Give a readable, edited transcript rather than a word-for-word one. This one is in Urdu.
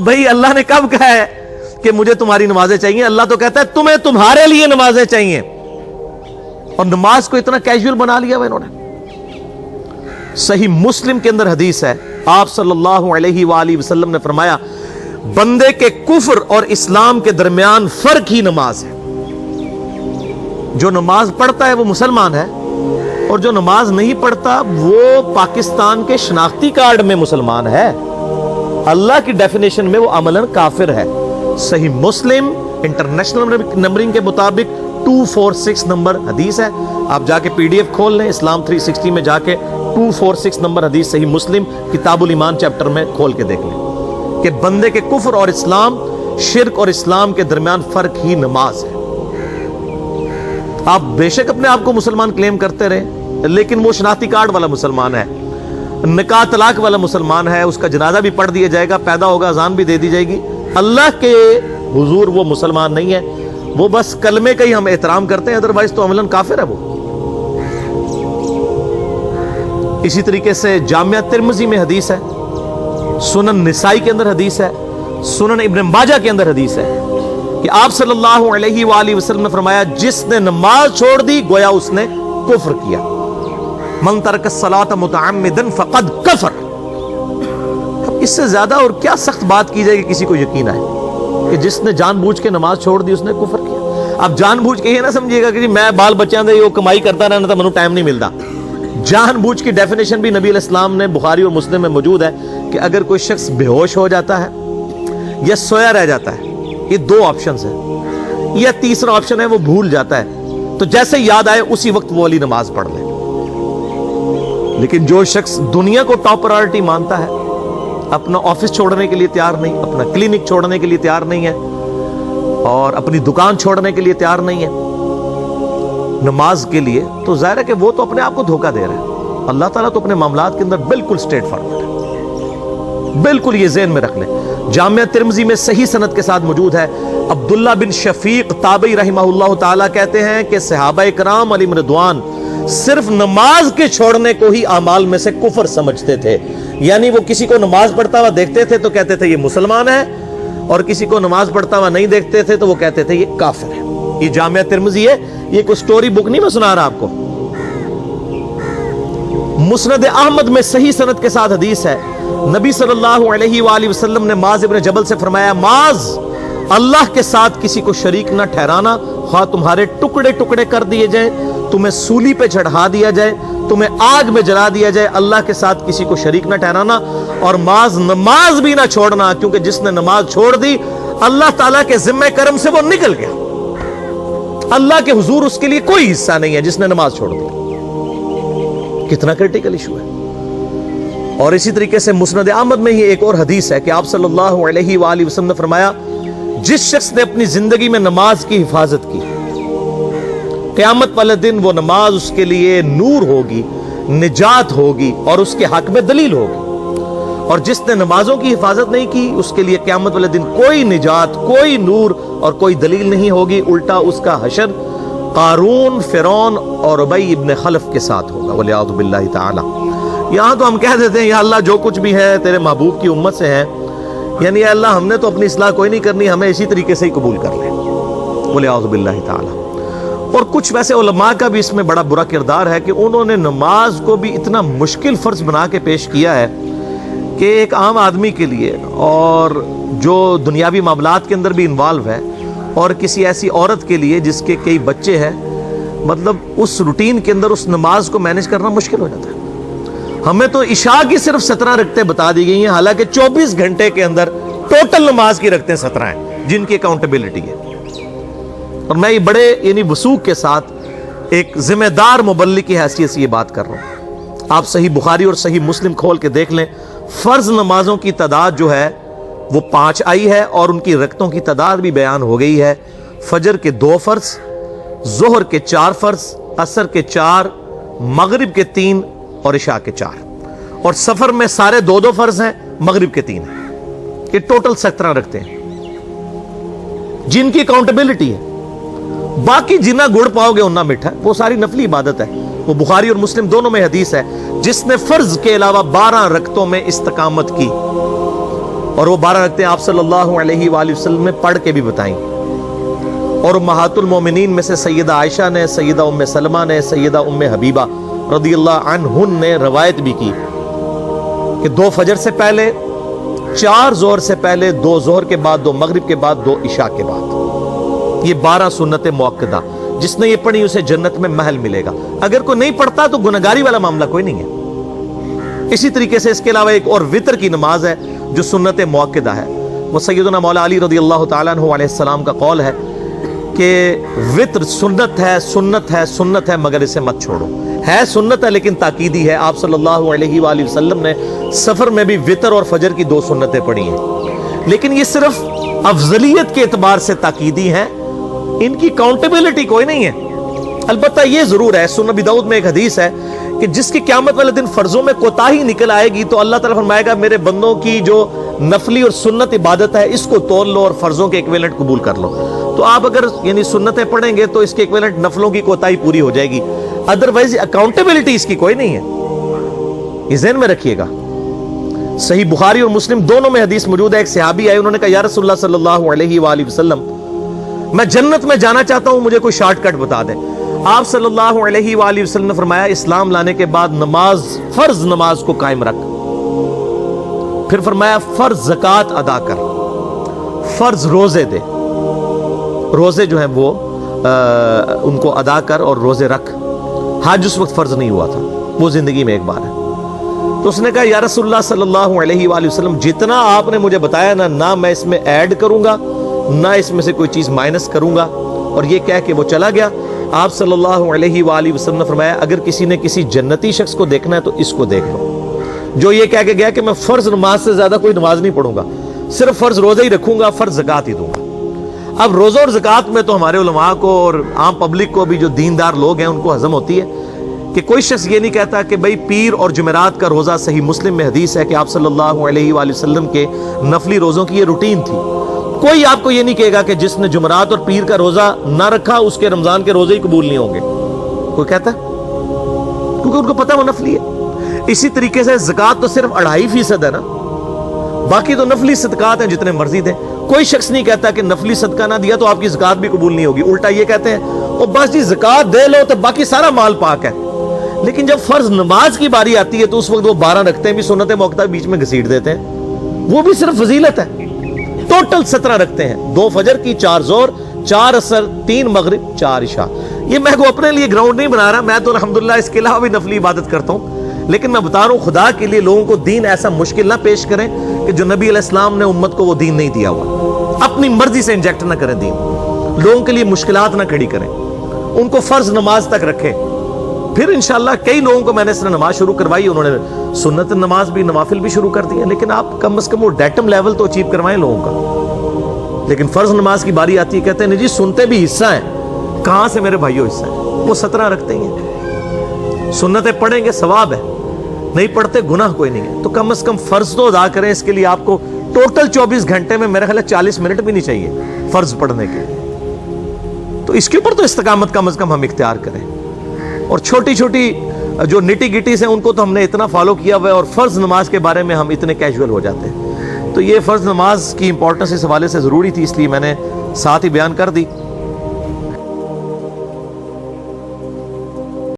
بھائی اللہ نے کب کہا ہے کہ مجھے تمہاری نمازیں چاہیے؟ اللہ تو کہتا ہے تمہیں تمہارے لیے نمازیں چاہیے، اور نماز کو اتنا کیجول بنا لیا انہوں نے۔ صحیح مسلم کے اندر حدیث ہے، آپ صلی اللہ علیہ وآلہ وسلم نے فرمایا بندے کے کفر اور اسلام کے درمیان فرق ہی نماز ہے۔ جو نماز پڑھتا ہے وہ مسلمان ہے، اور جو نماز نہیں پڑھتا وہ پاکستان کے شناختی کارڈ میں مسلمان ہے، اللہ کی ڈیفینیشن میں وہ عملاً کافر ہے۔ صحیح مسلم انٹرنیشنل نمبرنگ کے مطابق 246 نمبر حدیث ہے، آپ جا کے پی ڈی ایف کھول لیں، اسلام 360 میں جا کے 246 نمبر حدیث صحیح مسلم کتاب الایمان چیپٹر میں کھول کے دیکھ لیں کہ بندے کے کفر اور اسلام، شرک اور اسلام کے درمیان فرق ہی نماز ہے۔ آپ بے شک اپنے آپ کو مسلمان کلیم کرتے رہے، لیکن وہ شناختی کارڈ والا مسلمان ہے، نکاح طلاق والا مسلمان ہے، اس کا جنازہ بھی پڑھ دیا جائے گا، پیدا ہوگا اذان بھی دے دی جائے گی، اللہ کے حضور وہ مسلمان نہیں ہے، وہ بس کلمے کا ہی ہم احترام کرتے ہیں، ادروائز تو عملاً کافر ہے وہ۔ اسی طریقے سے جامعہ ترمذی میں حدیث ہے، سنن نسائی کے اندر حدیث ہے، سنن ابن ماجہ کے اندر حدیث ہے کہ آپ صلی اللہ علیہ وآلہ وسلم نے فرمایا جس نے نماز چھوڑ دی گویا اس نے کفر کیا، من ترک الصلاۃ متعمدا فقد کفر۔ اس سے زیادہ اور کیا سخت بات کی جائے کہ کسی کو یقین آئے کہ جس نے جان بوجھ کے نماز چھوڑ دی اس نے کفر کیا۔ اب جان بوجھ کے یہ نہ سمجھیے گا کہ جی میں بال بچیاں دے یہ کمائی کرتا رہنا تھا منو ٹائم نہیں ملتا۔ جان بوجھ کی ڈیفینیشن بھی نبی علیہ السلام نے بخاری اور مسلم میں موجود ہے کہ اگر کوئی شخص بے ہوش ہو جاتا ہے یا سویا رہ جاتا ہے، یہ دو آپشنز ہیں، یا تیسرا آپشن ہے وہ بھول جاتا ہے، تو جیسے یاد آئے اسی وقت وہ والی نماز پڑھ لے۔ لیکن جو شخص دنیا کو ٹاپ پرائورٹی مانتا ہے، اپنا آفس چھوڑنے کے لیے تیار نہیں، اپنا کلینک چھوڑنے کے لیے تیار نہیں ہے، اور اپنی دکان چھوڑنے کے لیے تیار نہیں ہے نماز کے لیے، تو ظاہر ہے کہ وہ تو اپنے آپ کو دھوکہ دے رہا ہے۔ اللہ تعالیٰ تو اپنے معاملات کے اندر بالکل سٹریٹ فارورڈ ہے، بالکل یہ ذہن میں رکھ لیں۔ جامعہ ترمذی میں صحیح سند کے ساتھ موجود ہے، عبداللہ بن شفیق تابعی رحمہ اللہ تعالیٰ کہتے ہیں کہ صحابہ کرام علیہم رضوان صرف نماز کے چھوڑنے کو ہی اعمال میں سے کفر سمجھتے تھے، یعنی وہ کسی کو نماز پڑھتا ہوا دیکھتے تھے تو کہتے تھے یہ مسلمان ہے، اور کسی کو نماز پڑھتا ہوا نہیں دیکھتے تھے تو وہ کہتے تھے یہ کافر ہے۔ یہ جامعہ ترمذی ہے، یہ کوئی سٹوری بک نہیں میں سنا رہا آپ کو۔ مسند احمد میں صحیح سند کے ساتھ حدیث ہے، نبی صلی اللہ علیہ وآلہ وسلم نے معاذ ابن جبل سے فرمایا معاذ اللہ کے ساتھ کسی کو شریک نہ ٹھہرانا، خواہ تمہارے ٹکڑے ٹکڑے کر دیے جائیں، تمہیں سولی پہ چڑھا دیا جائے، تمہیں آگ میں جلا دیا جائے، اللہ کے ساتھ کسی کو شریک نہ ٹھہرانا، اور معاذ نماز بھی نہ چھوڑنا، کیونکہ جس نے نماز چھوڑ دی اللہ تعالیٰ کے ذمہ کرم سے وہ نکل گیا، اللہ کے حضور اس کے لیے کوئی حصہ نہیں ہے جس نے نماز چھوڑ دی۔ کتنا کرٹیکل ایشو ہے۔ اور اسی طریقے سے مسند احمد میں ہی ایک اور حدیث ہے کہ آپ صلی اللہ علیہ وآلہ وسلم نے فرمایا جس شخص نے اپنی زندگی میں نماز کی حفاظت کی، قیامت والے دن وہ نماز اس کے لیے نور ہوگی، نجات ہوگی، اور اس کے حق میں دلیل ہوگی، اور جس نے نمازوں کی حفاظت نہیں کی اس کے لیے قیامت والے دن کوئی نجات، کوئی نور اور کوئی دلیل نہیں ہوگی، الٹا اس کا حشر قارون، فرعون اور ابی ابن خلف کے ساتھ ہوگا، والعیاذ باللہ تعالی۔ یہاں تو ہم کہہ دیتے ہیں یا اللہ جو کچھ بھی ہے تیرے محبوب کی امت سے ہے، یعنی یا اللہ ہم نے تو اپنی اصلاح کوئی نہیں کرنی، ہمیں اسی طریقے سے ہی قبول کر لیں، والعیاذ باللہ تعالی۔ اور کچھ ویسے علماء کا بھی اس میں بڑا برا کردار ہے کہ انہوں نے نماز کو بھی اتنا مشکل فرض بنا کے پیش کیا ہے کہ ایک عام آدمی کے لیے، اور جو دنیاوی معاملات کے اندر بھی انوالو ہے، اور کسی ایسی عورت کے لیے جس کے کئی بچے ہیں، مطلب اس روٹین کے اندر اس نماز کو مینج کرنا مشکل ہو جاتا ہے۔ ہمیں تو عشاء کی صرف 17 رکعتیں بتا دی گئی ہیں، حالانکہ 24 گھنٹے کے اندر ٹوٹل نماز کی رکعتیں 17 ہیں جن کی اکاؤنٹیبلٹی ہے۔ اور میں یہ بڑے یعنی وثوق کے ساتھ ایک ذمہ دار مبلغ کی حیثیت سے یہ بات کر رہا ہوں۔ آپ صحیح بخاری اور صحیح مسلم کھول کے دیکھ لیں، فرض نمازوں کی تعداد جو ہے وہ 5 آئی ہے، اور ان کی رکعتوں کی تعداد بھی بیان ہو گئی ہے۔ فجر کے 2 فرض، ظہر کے 4 فرض، عصر کے 4، مغرب کے 3 اور عشاء کے 4، اور سفر میں سارے 2 فرض ہیں، مغرب کے 3 ہیں۔ یہ ٹوٹل 17 رکھتے ہیں جن کی اکاؤنٹیبلٹی ہے۔ باقی جنہ گڑ پاؤ گے انہ میٹھا، وہ ساری نفلی عبادت ہے۔ وہ بخاری اور مسلم دونوں میں حدیث ہے، جس نے فرض کے علاوہ 12 رکعتوں میں استقامت کی اور وہ 12 رکعتیں آپ صلی اللہ علیہ وآلہ وسلم نے پڑھ کے بھی بتائیں. اور امہات المومنین میں سے سیدہ عائشہ نے، سیدہ ام سلمہ نے، سیدہ ام حبیبہ رضی اللہ عنہن نے روایت بھی کی کہ 2 فجر سے پہلے، 4 ظہر سے پہلے، 2 ظہر کے بعد، 2 مغرب کے بعد، 2 عشاء کے بعد، یہ 12 سنت موقدہ. جس نے یہ پڑھی اسے جنت میں محل ملے گا. اگر کوئی نہیں پڑھتا تو گناہگاری والا معاملہ کوئی نہیں ہے. اسی طریقے سے اس کے علاوہ ایک اور وطر کی نماز ہے جو سنت موقدہ ہے. وہ سیدنا مولا علی رضی اللہ تعالیٰ عنہ علیہ السلام کا قول ہے کہ وطر سنت ہے، سنت ہے، سنت ہے، مگر اسے مت چھوڑو. ہے سنت ہے لیکن تاکیدی ہے. آپ صلی اللہ علیہ وآلہ وسلم نے سفر میں بھی وطر اور فجر کی 2 سنتیں پڑھی ہیں، لیکن یہ صرف افضلیت کے اعتبار سے تاکیدی ہیں، ان کی کاؤنٹیبلٹی کوئی نہیں ہے. البتہ یہ ضرور ہے، سنن ابی داؤد میں ایک حدیث ہے کہ جس کی قیامت والے دن فرضوں میں کوتاہی نکل آئے گی تو اللہ تعالیٰ فرمائے گا میرے بندوں کی جو نفلی اور سنت عبادت ہے اس کو توڑ لو اور فرضوں کے ایکویلنٹ قبول کر لو. تو آپ اگر یعنی سنتیں پڑھیں گے تو اس کے ایکویلنٹ نفلوں کی کوتاہی پوری ہو جائے گی، ادروائز اکاؤنٹیبلٹی اس کی کوئی نہیں ہے. یہ ذہن میں رکھیے گا. صحیح بخاری اور مسلم دونوں میں حدیث موجود ہے. ایک صحابی آئے، انہوں نے کہا یا رسول اللہ صلی اللہ علیہ وآلہ وسلم میں جنت میں جانا چاہتا ہوں، مجھے کوئی شارٹ کٹ بتا دیں. آپ صلی اللہ علیہ وآلہ وسلم نے فرمایا اسلام لانے کے بعد نماز، فرض نماز کو قائم رکھ. پھر فرمایا فرض زکوٰۃ ادا کر، فرض روزے دے، روزے جو ہیں وہ ان کو ادا کر اور روزے رکھ. حج اس وقت فرض نہیں ہوا تھا، وہ زندگی میں ایک بار ہے. تو اس نے کہا یا رسول اللہ صلی اللہ علیہ وآلہ وسلم جتنا آپ نے مجھے بتایا نہ میں اس میں ایڈ کروں گا نہ اس میں سے کوئی چیز مائنس کروں گا. اور یہ کہہ کے وہ چلا گیا. آپ صلی اللہ علیہ وآلہ وسلم نے فرمایا اگر کسی نے کسی جنتی شخص کو دیکھنا ہے تو اس کو دیکھ لو جو یہ کہہ کے گیا کہ میں فرض نماز سے زیادہ کوئی نماز نہیں پڑھوں گا، صرف فرض روزہ ہی رکھوں گا، فرض زکوٰۃ ہی دوں گا. اب روزہ اور زکوٰۃ میں تو ہمارے علماء کو اور عام پبلک کو بھی جو دیندار لوگ ہیں ان کو ہضم ہوتی ہے کہ کوئی شخص یہ نہیں کہتا کہ بھئی پیر اور جمعرات کا روزہ. صحیح مسلم میں حدیث ہے کہ آپ صلی اللہ علیہ وآلہ وسلم کے نفلی روزوں کی یہ روٹین تھی. کوئی آپ کو یہ نہیں کہے گا کہ جس نے جمعرات اور پیر کا روزہ نہ رکھا اس کے رمضان کے روزے ہی قبول نہیں ہوں گے. کوئی کہتا ہے؟ کیونکہ ان کو پتہ وہ نفلی ہے. اسی طریقے سے زکوٰۃ تو صرف 2.5% ہے نا، باقی تو نفلی صدقات ہیں جتنے مرضی دیں. کوئی شخص نہیں کہتا کہ نفلی صدقہ نہ دیا تو آپ کی زکوٰۃ بھی قبول نہیں ہوگی. الٹا یہ کہتے ہیں اور بس جی زکوٰۃ دے لو تو باقی سارا مال پاک ہے. لیکن جب فرض نماز کی باری آتی ہے تو اس وقت وہ 12 رکھتے ہیں بھی سنت موقدہ بیچ میں گھسیٹ دیتے ہیں. وہ بھی صرف فضیلت ہے. ٹوٹل 17 رکھتے ہیں، 2 فجر کی، 4 ظہر، 4 عصر، 3 مغرب، 4 عشاء. یہ میں کو اپنے لیے گراؤنڈ نہیں بنا رہا، میں تو الحمدللہ اس کے علاوہ بھی نفلی عبادت کرتا ہوں. لیکن میں بتا رہا ہوں خدا کے لیے لوگوں کو دین ایسا مشکل نہ پیش کریں کہ جو نبی علیہ السلام نے امت کو وہ دین نہیں دیا ہوا. اپنی مرضی سے انجیکٹ نہ کریں دین، لوگوں کے لیے مشکلات نہ کھڑی کریں، ان کو فرض نماز تک رکھیں. پھر انشاءاللہ کئی لوگوں کو میں نے اس نے نماز شروع کروائی، انہوں نے سنت نماز بھی، نوافل بھی شروع کر دی ہیں. لیکن آپ کم از کم وہ ڈیٹم لیول تو اچیو کروائیں لوگوں کا. لیکن فرض نماز کی باری آتی ہے کہتے ہیں جی سنتے بھی حصہ ہیں. کہاں سے میرے بھائیو حصہ ہیں؟ وہ 17 رکھتے ہیں. سنتیں پڑھیں گے ثواب ہے، نہیں پڑھتے گناہ کوئی نہیں ہے. تو کم از کم فرض تو ادا کریں. اس کے لیے آپ کو ٹوٹل 24 گھنٹے میں میرے خیال ہے 40 منٹ بھی نہیں چاہیے فرض پڑھنے کے. تو اس کے اوپر تو استقامت کم از کم ہم اختیار کریں. اور چھوٹی چھوٹی جو نٹی گٹیز ہیں ان کو تو ہم نے اتنا فالو کیا ہوا ہے، اور فرض نماز کے بارے میں ہم اتنے کیجول ہو جاتے ہیں. تو یہ فرض نماز کی امپورٹنس اس حوالے سے ضروری تھی، اس لیے میں نے ساتھ ہی بیان کر دی.